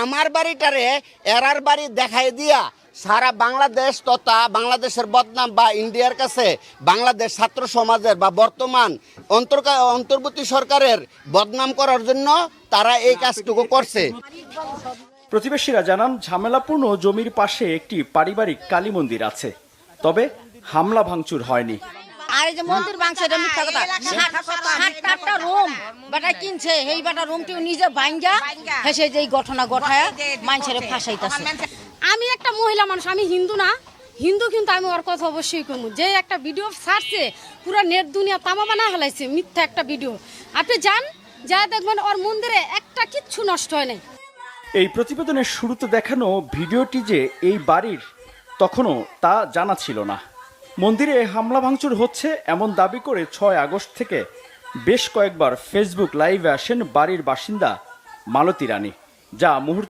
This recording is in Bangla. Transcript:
আমার বাড়িটারে এরার বাড়ি দেখাই দিয়া সারা বাংলাদেশ তথা বাংলাদেশের বদনাম বা ইন্ডিয়ার কাছে বাংলাদেশ ছাত্র সমাজের বা বর্তমান অন্তর্বর্তী সরকারের বদনাম করার জন্য তারা এই কাজটুকু করছে। প্রতিবেশীরা জানান, ঝামেলাপূর্ণ জমির পাশে একটি পারিবারিক কালী মন্দির আছে, তবে হামলা ভাঙচুর হয়নি। আর এই যে মন্দির ভাঙছে এটা মিথ্যা কথা। 60টা রুম বেটা কিনছে, এই বেটা রুমটি নিজে ভাঙ্গা হেসে যে ঘটনা ঘটায় মানুষের ফাঁসাইতেছে। আমি একটা মহিলা মানুষ, আমি হিন্দু না, হিন্দু কিন্তু আমি ওর কথা অবশ্যই কমু। যে একটা ভিডিও ছাড়ছে পুরো নেট দুনিয়া তামা বানা হেলাইছে, মিথ্যা একটা ভিডিও। আপনি যান, যা দেখবেন ওর মন্দিরে একটা কিচ্ছু নষ্ট হয় নাই। এই প্রতিবেদনের শুরুতে দেখানো ভিডিওটি যে এই বাড়ির, তখনও তা জানা ছিল না। মন্দিরে হামলা ভাঙচুর হচ্ছে এমন দাবি করে 6 আগস্ট থেকে বেশ কয়েকবার ফেসবুক লাইভে আসেন বাড়ির বাসিন্দা মালতী রানী, যা মুহূর্তে